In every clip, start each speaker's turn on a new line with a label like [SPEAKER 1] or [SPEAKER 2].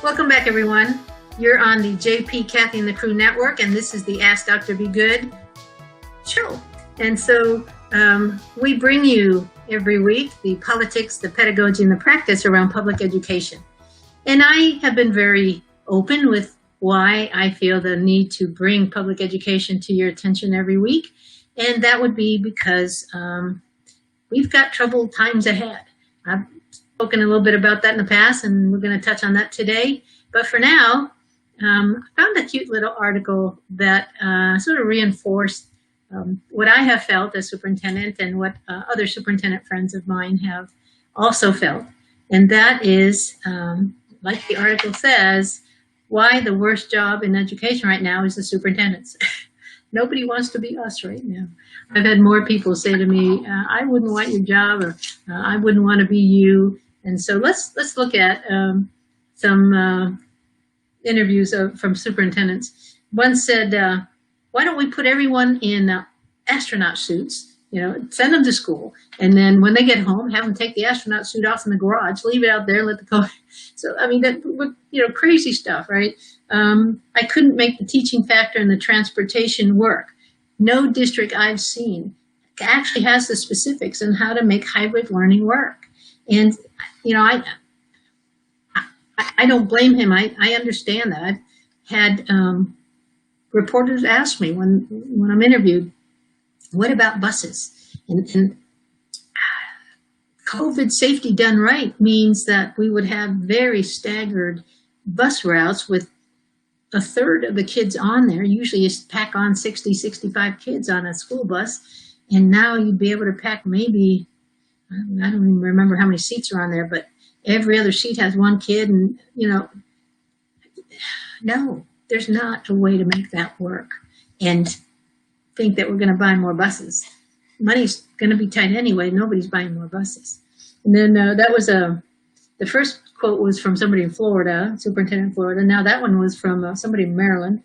[SPEAKER 1] Welcome back, everyone. You're on the JP, Kathy, and the Crew Network, and this is the Ask Dr. Be Good show. And so we bring you every week the politics, the pedagogy, and the practice around public education. And I have been very open with why I feel the need to bring public education to your attention every week. And that would be because we've got troubled times ahead. I've spoken a little bit about that in the past, and we're going to touch on that today. But for now, I found a cute little article that sort of reinforced what I have felt as superintendent and what other superintendent friends of mine have also felt. And that is, like the article says, why the worst job in education right now is the superintendents. Nobody wants to be us right now. I've had more people say to me, I wouldn't want your job, or I wouldn't want to be you. And so let's look at some interviews from superintendents. One said, why don't we put everyone in astronaut suits, send them to school, and then when they get home, have them take the astronaut suit off in the garage, leave it out there, let the COVID. So, I mean, that, crazy stuff, right? I couldn't make the teaching factor and the transportation work. No district I've seen actually has the specifics on how to make hybrid learning work. And, I don't blame him. I understand that. I've had reporters ask me when I'm interviewed, what about buses? And COVID safety done right means that we would have very staggered bus routes with a third of the kids on there. Usually you pack on 60, 65 kids on a school bus. And now you'd be able to pack maybe, I don't even remember how many seats are on there, but every other seat has one kid. And, no, there's not a way to make that work and think that we're going to buy more buses. Money's going to be tight anyway. Nobody's buying more buses. And then that was the first quote was from somebody in Florida, superintendent in Florida. Now that one was from somebody in Maryland.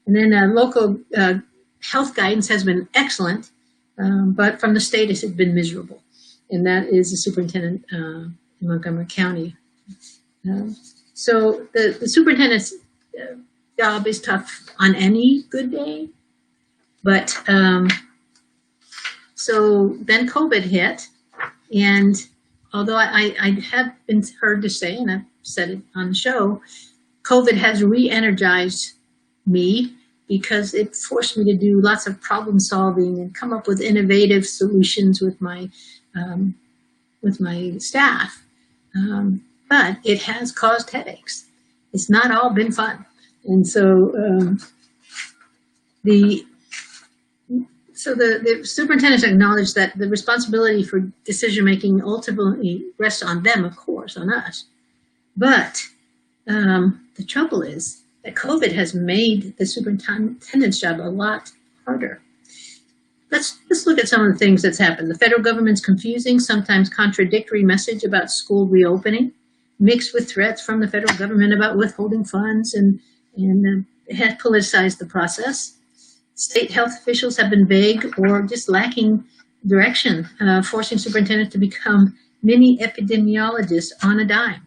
[SPEAKER 1] And then local health guidance has been excellent, but from the state it has been miserable. And that is the superintendent in Montgomery County. So the superintendent's job is tough on any good day. But so then COVID hit, and although I have been heard to say, and I've said it on the show, COVID has re-energized me because it forced me to do lots of problem solving and come up with innovative solutions with my staff. But it has caused headaches. It's not all been fun. And so the superintendents acknowledge that the responsibility for decision-making ultimately rests on them, of course, on us. But the trouble is that COVID has made the superintendent's job a lot harder. Let's look at some of the things that's happened. The federal government's confusing, sometimes contradictory message about school reopening, mixed with threats from the federal government about withholding funds, and it has politicized the process. State health officials have been vague or just lacking direction, forcing superintendents to become mini epidemiologists on a dime.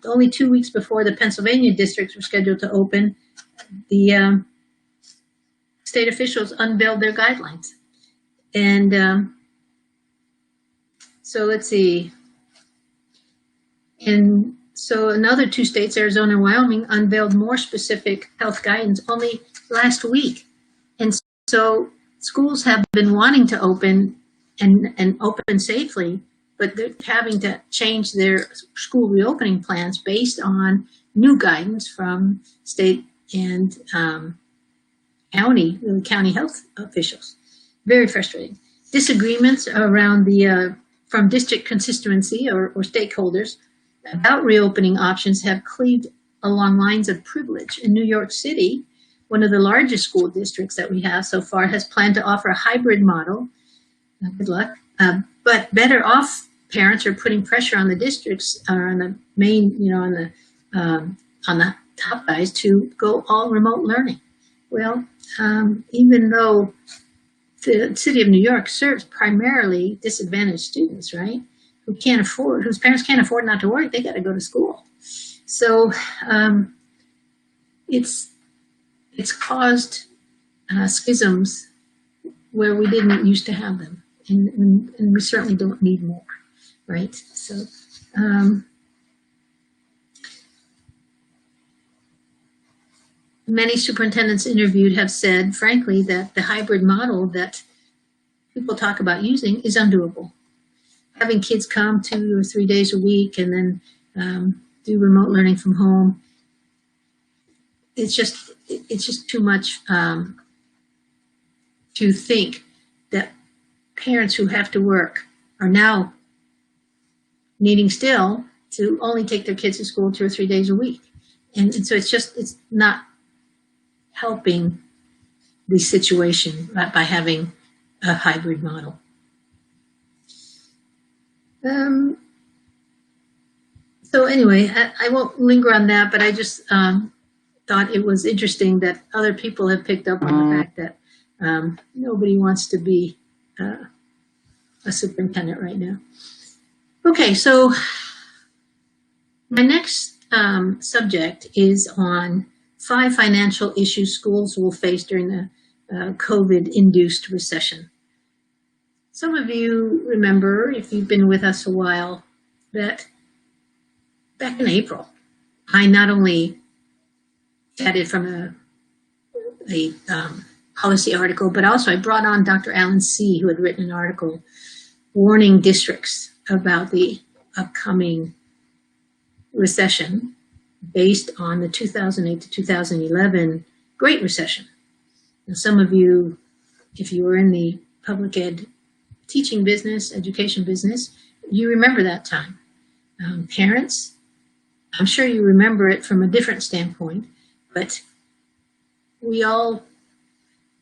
[SPEAKER 1] Only 2 weeks before the Pennsylvania districts were scheduled to open, the state officials unveiled their guidelines. And so let's see. And so another 2 states, Arizona and Wyoming, unveiled more specific health guidance only last week. And so schools have been wanting to open and open safely, but they're having to change their school reopening plans based on new guidance from state and county health officials. Very frustrating. Disagreements around from district constituency or stakeholders about reopening options have cleaved along lines of privilege. In New York City, one of the largest school districts that we have so far has planned to offer a hybrid model. Good luck. But better off parents are putting pressure on the districts or on the main, on the top guys to go all remote learning. Well, even though the city of New York serves primarily disadvantaged students, right? Whose parents can't afford not to work, they got to go to school. So it's caused schisms where we didn't used to have them, and we certainly don't need more, right? So many superintendents interviewed have said, frankly, that the hybrid model that people talk about using is undoable. Having kids come 2 or 3 days a week and then do remote learning from home, it's just too much to think that parents who have to work are now needing still to only take their kids to school 2 or 3 days a week. And so it's not helping the situation by having a hybrid model. So anyway, I won't linger on that, but I just thought it was interesting that other people have picked up on the fact that nobody wants to be a superintendent right now. Okay, so my next subject is on 5 financial issues schools will face during the COVID-induced recession. Some of you remember, if you've been with us a while, that back in April, I not only chatted from a policy article, but also I brought on Dr. Alan C., who had written an article warning districts about the upcoming recession based on the 2008 to 2011 Great Recession. Now, some of you, if you were in the public ed teaching business, education business, you remember that time. Parents, I'm sure you remember it from a different standpoint, but we all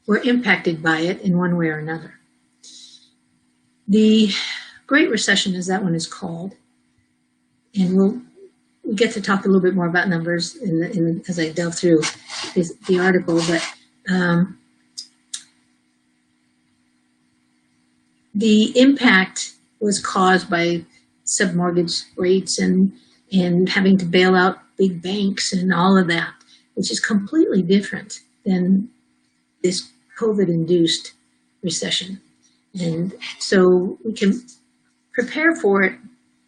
[SPEAKER 1] were impacted by it in one way or another. The Great Recession, as that one is called, and we'll get to talk a little bit more about numbers as I delve through the article, but the impact was caused by submortgage rates and having to bail out big banks and all of that, which is completely different than this COVID-induced recession. And so we can prepare for it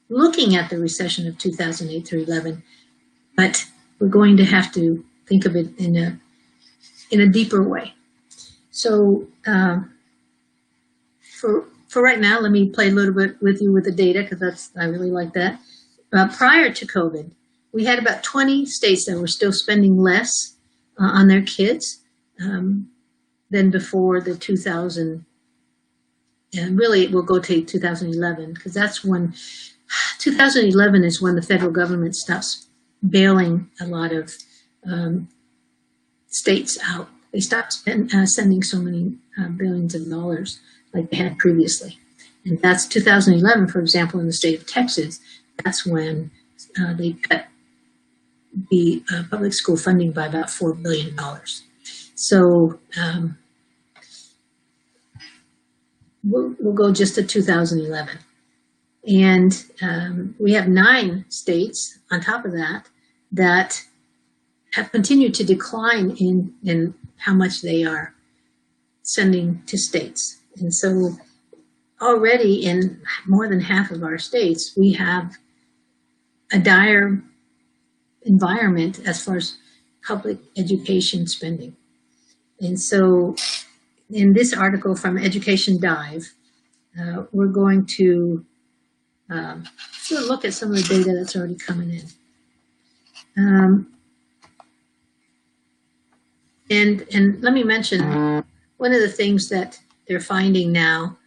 [SPEAKER 1] looking at the recession of 2008 through 11, but we're going to have to think of it in a deeper way. So for right now, let me play a little bit with you with the data, because I really like that. Prior to COVID, we had about 20 states that were still spending less on their kids than before the 2000. And really, we'll go to 2011, because that's when 2011 is when the federal government stops bailing a lot of states out. They stopped sending so many billions of dollars like they had previously. And that's 2011, for example, in the state of Texas. That's when they cut the public school funding by about $4 billion. So we'll go just to 2011. And we have 9 states on top of that have continued to decline in how much they are sending to states. And so already in more than half of our states, we have a dire environment as far as public education spending. And so in this article from Education Dive, we're going to sort of look at some of the data that's already coming in. And let me mention one of the things that they're finding now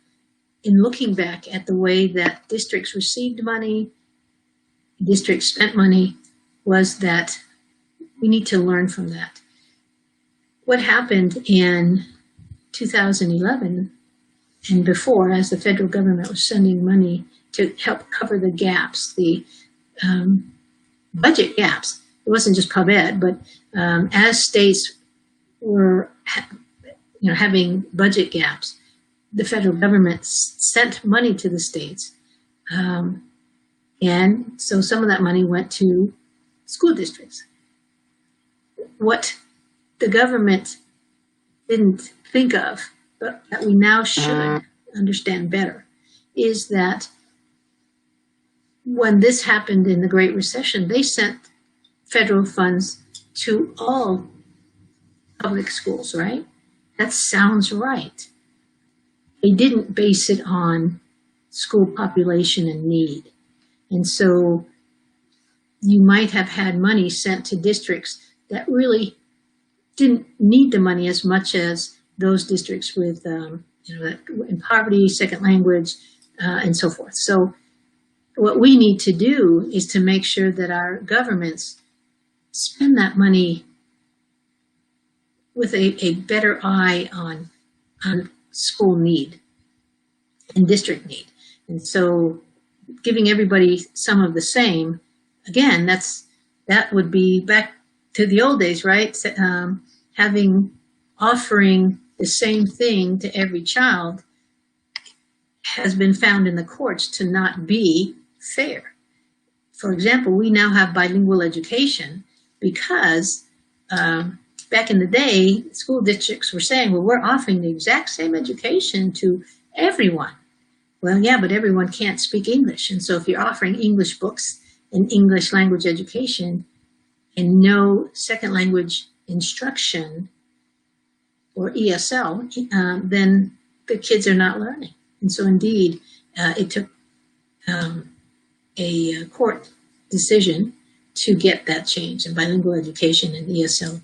[SPEAKER 1] in looking back at the way that districts received money, districts spent money, was that we need to learn from that. What happened in 2011 and before, as the federal government was sending money to help cover the gaps, the budget gaps. It wasn't just pub ed, but as states were having budget gaps, the federal government sent money to the states. And so some of that money went to school districts. What the government didn't think of, but that we now should understand better, is that when this happened in the Great Recession, they sent federal funds to all public schools, right? That sounds right. They didn't base it on school population and need. And so you might have had money sent to districts that really didn't need the money as much as those districts with, in poverty, second language, and so forth. So what we need to do is to make sure that our governments spend that money with a better eye on school need and district need. And so giving everybody some of the same, again, that would be back to the old days, right? Offering the same thing to every child has been found in the courts to not be fair. For example, we now have bilingual education because back in the day, school districts were saying, well, we're offering the exact same education to everyone. Well, yeah, but everyone can't speak English. And so if you're offering English books and English language education and no second language instruction or ESL, then the kids are not learning. And so indeed, it took a court decision to get that change, and bilingual education and ESL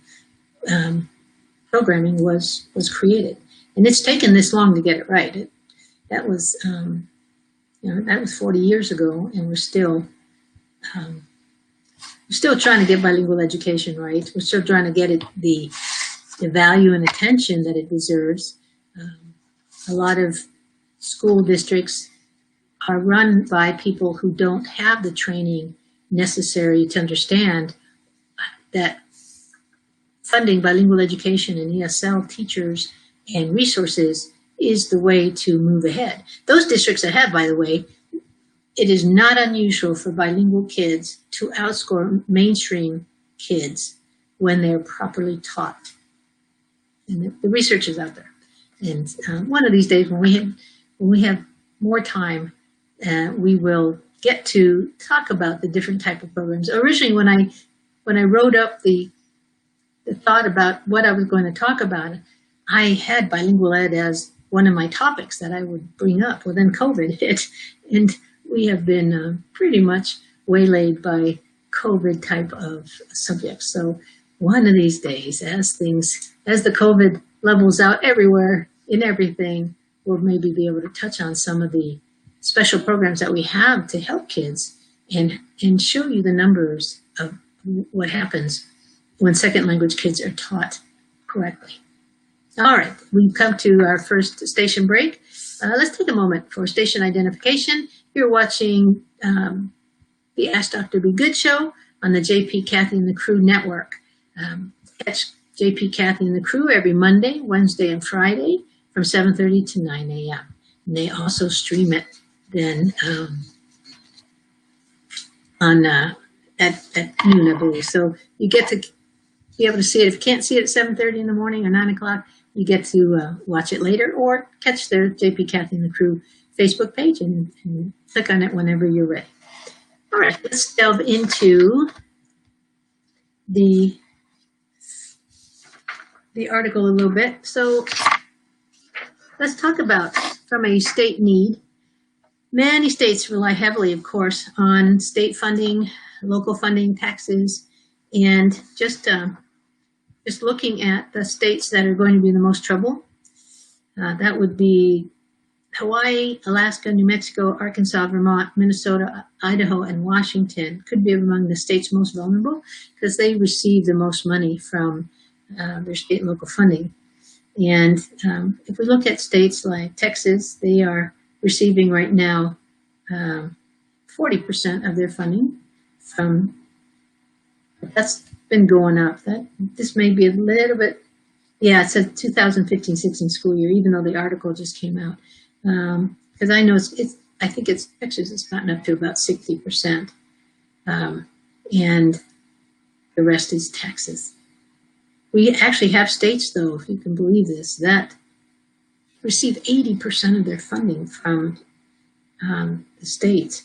[SPEAKER 1] programming was created. And it's taken this long to get it right. That was 40 years ago, and we're still trying to get bilingual education right. We're still trying to get it the value and attention that it deserves. A lot of school districts are run by people who don't have the training necessary to understand that funding bilingual education and ESL teachers and resources is the way to move ahead. Those districts that have, by the way, it is not unusual for bilingual kids to outscore mainstream kids when they're properly taught. And the research is out there. And one of these days, when we have more time, we will get to talk about the different type of programs. Originally, when I wrote up the thought about what I was going to talk about, I had bilingual ed as one of my topics that I would bring up. Well, then COVID hit, and we have been pretty much waylaid by COVID type of subjects. So one of these days, as the COVID levels out everywhere in everything, we'll maybe be able to touch on some of the special programs that we have to help kids and show you the numbers of what happens when second language kids are taught correctly. All right, we've come to our first station break. Let's take a moment for station identification. You're watching the Ask Dr. Be Good show on the JP, Kathy, and the Crew network. Catch JP, Kathy, and the Crew every Monday, Wednesday, and Friday from 7:30 to 9 a.m. And they also stream it then at noon, I believe. So you get to be able to see it. If you can't see it at 7:30 in the morning or 9 o'clock, you get to watch it later or catch their JP, Kathy, and the Crew Facebook page and click on it whenever you're ready. All right, let's delve into the article a little bit. So let's talk about from a state need. Many states rely heavily, of course, on state funding, local funding, taxes, and just looking at the states that are going to be in the most trouble. That would be Hawaii, Alaska, New Mexico, Arkansas, Vermont, Minnesota, Idaho, and Washington could be among the states most vulnerable because they receive the most money from their state and local funding. And if we look at states like Texas, they are receiving right now 40% of their funding from, that's been going up. This may be a little bit, yeah, it's a 2015-16 school year, even though the article just came out. Because I know I think it's Texas, it's gotten up to about 60%. And The rest is Texas. We actually have states, though, if you can believe this, that receive 80% of their funding from the states.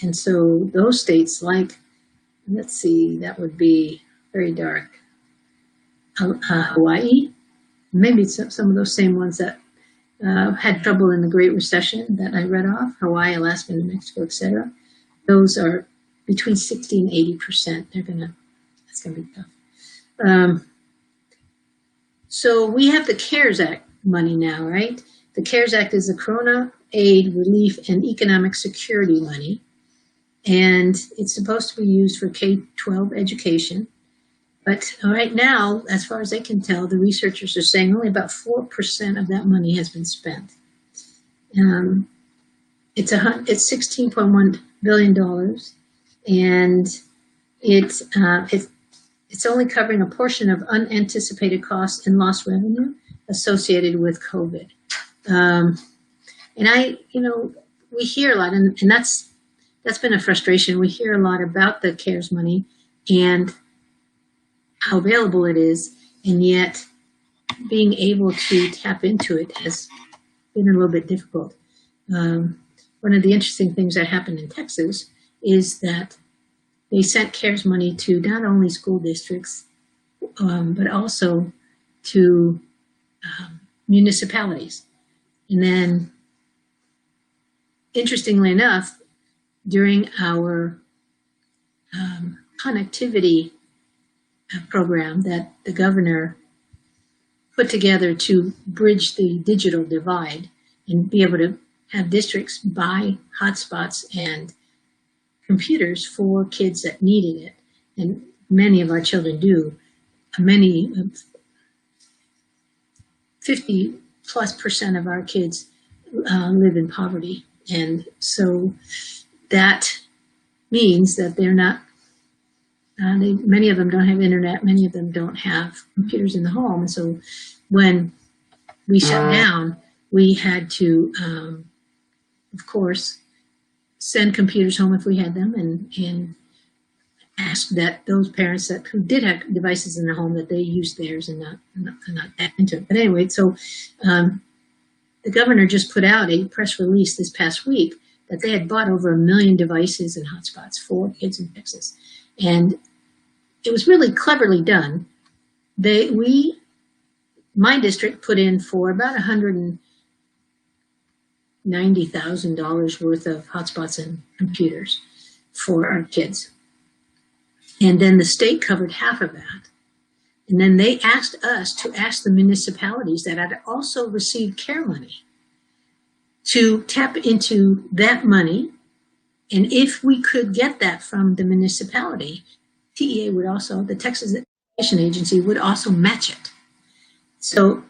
[SPEAKER 1] And so those states like, let's see, that would be very dark. Hawaii, maybe some of those same ones that had trouble in the Great Recession that I read off, Hawaii, Alaska, New Mexico, etc. Those are between 60 and 80%. That's gonna be tough. So we have the CARES Act money now, right? The CARES Act is the Corona Aid, Relief, and Economic Security money. And it's supposed to be used for K-12 education. But right now, as far as they can tell, the researchers are saying only about 4% of that money has been spent. It's $16.1 billion, and it's only covering a portion of unanticipated costs and lost revenue associated with COVID. We hear a lot, and that's been a frustration. We hear a lot about the CARES money and how available it is, and yet being able to tap into it has been a little bit difficult. One of the interesting things that happened in Texas is that they sent CARES money to not only school districts, but also to municipalities. And then, interestingly enough, during our connectivity program that the governor put together to bridge the digital divide and be able to have districts buy hotspots and computers for kids that needed it. And many of our children do. 50+% of our kids live in poverty. And so that means that they're not, many of them don't have internet, many of them don't have computers in the home. And so when we shut down, we had to, of course, send computers home if we had them, and ask that those parents who did have devices in the home that they use theirs and not tap into it. But anyway, so the governor just put out a press release this past week that they had bought over 1 million devices and hotspots for kids in Texas. And it was really cleverly done. My district put in for about $190,000 worth of hotspots and computers for our kids. And then the state covered half of that. And then they asked us to ask the municipalities that had also received CARE money to tap into that money. And if we could get that from the municipality, TEA would also, the Texas Education Agency would also match it. So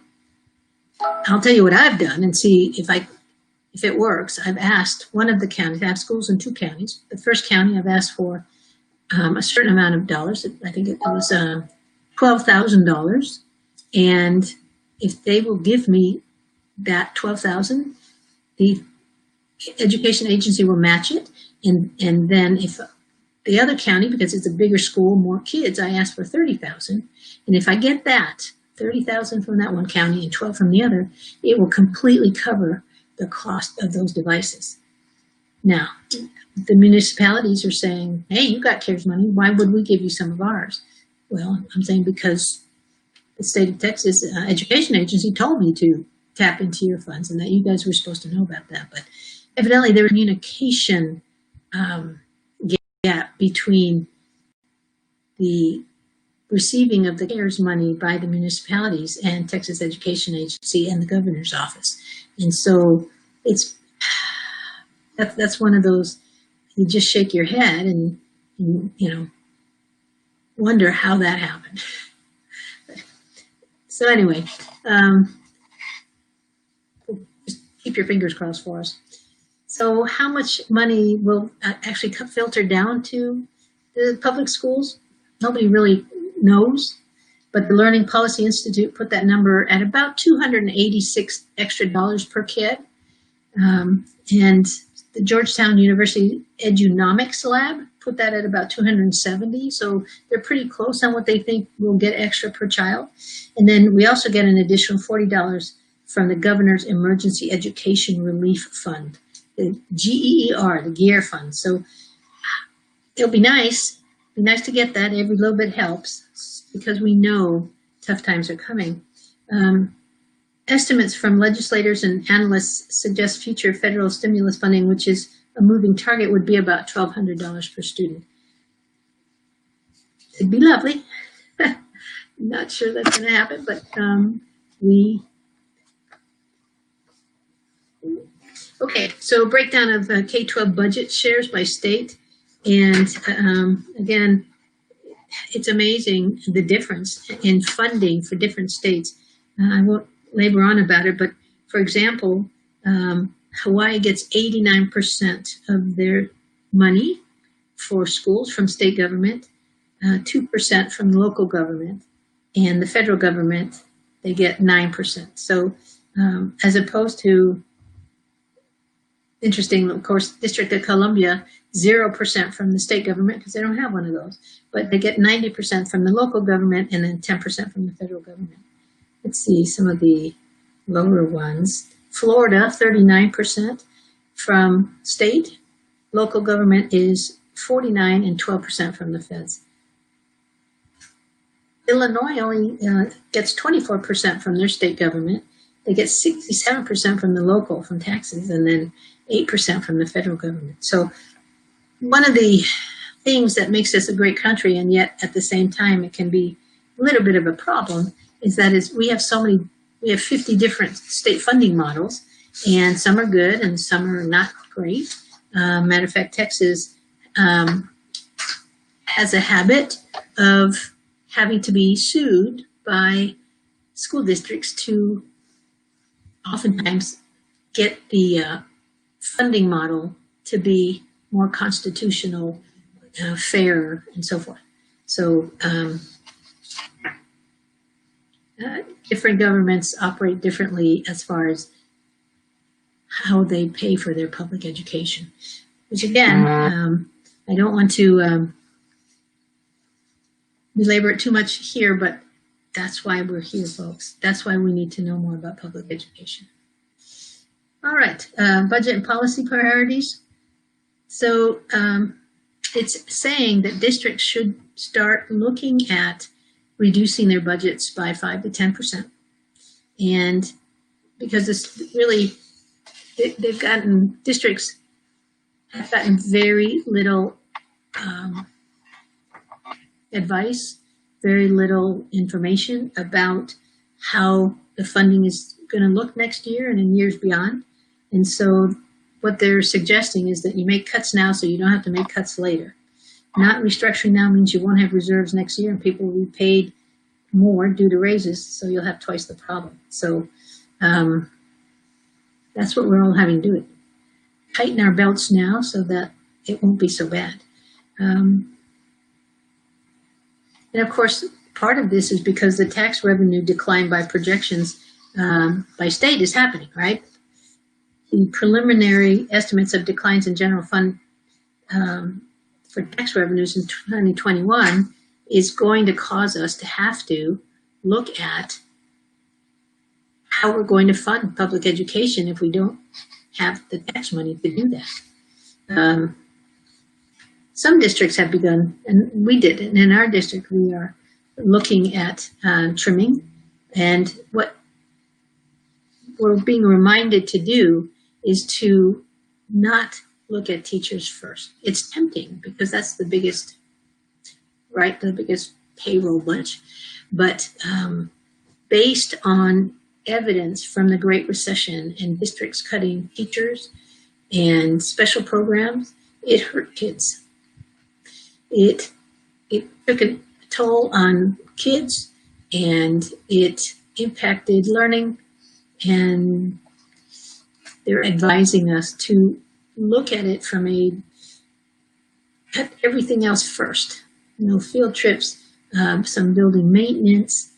[SPEAKER 1] I'll tell you what I've done and see if it works. I've asked one of the counties, I have schools in 2 counties. The first county I've asked for a certain amount of dollars. I think it was $12,000. And if they will give me that $12,000, the education agency will match it. And then if the other county, because it's a bigger school, more kids, I ask for $30,000. And if I get that, $30,000 from that one county and 12 from the other, it will completely cover the cost of those devices. Now, the municipalities are saying, hey, you got CARES money, why would we give you some of ours? Well, I'm saying because the state of Texas Education Agency told me to tap into your funds and that you guys were supposed to know about that. But evidently there was a communication gap between the receiving of the CARES money by the municipalities and Texas Education Agency and the governor's office. And so that's one of those, you just shake your head and wonder how that happened. So anyway, just keep your fingers crossed for us. So how much money will actually filter down to the public schools? Nobody really knows, but the Learning Policy Institute put that number at about $286 extra per kid. And the Georgetown University Edunomics Lab, put that at about 270. So they're pretty close on what they think we'll get extra per child. And then we also get an additional $40 from the Governor's Emergency Education Relief Fund, the GEER, the GEER fund. So it'll be nice. Be nice to get that. Every little bit helps because we know tough times are coming. Estimates from legislators and analysts suggest future federal stimulus funding, which is a moving target, would be about $1,200 per student. It'd be lovely. Not sure that's going to happen, but okay, so breakdown of K-12 budget shares by state. And again, it's amazing the difference in funding for different states. I won't labor on about it, but for example, Hawaii gets 89% of their money for schools from state government, 2% from local government, and the federal government, they get 9%. So as opposed to, interesting, of course, District of Columbia, 0% from the state government because they don't have one of those, but they get 90% from the local government and then 10% from the federal government. Let's see some of the lower ones. Florida, 39% from state. Local government is 49 and 12% from the feds. Illinois only gets 24% from their state government. They get 67% from the local, from taxes, and then 8% from the federal government. So one of the things that makes us a great country, and yet at the same time it can be a little bit of a problem, is that we have 50 different state funding models, and some are good and some are not great. Matter of fact, Texas has a habit of having to be sued by school districts to oftentimes get the funding model to be more constitutional, fair, and so forth. So different governments operate differently as far as how they pay for their public education, which again, I don't want to belabor it too much here, but that's why we're here, folks. That's why we need to know more about public education. All right, budget and policy priorities. So it's saying that districts should start looking at reducing their budgets by 5 to 10%. And because it's really, districts have gotten very little advice, very little information about how the funding is going to look next year and in years beyond. And so what they're suggesting is that you make cuts now so you don't have to make cuts later. Not restructuring now means you won't have reserves next year and people will be paid more due to raises, so you'll have twice the problem. So that's what we're all having to do. Tighten our belts now so that it won't be so bad. And of course, part of this is because the tax revenue decline by projections by state is happening, right? The preliminary estimates of declines in general fund for tax revenues in 2021 is going to cause us to have to look at how we're going to fund public education if we don't have the tax money to do that. Some districts have begun, and we did, and in our district we are looking at trimming, and what we're being reminded to do is to not look at teachers first. It's tempting because that's the biggest, right, the biggest payroll bunch, but based on evidence from the Great Recession and districts cutting teachers and special programs, it hurt kids. It took a toll on kids and it impacted learning, and they're advising us to look at it from cut everything else first. You know, field trips, some building maintenance,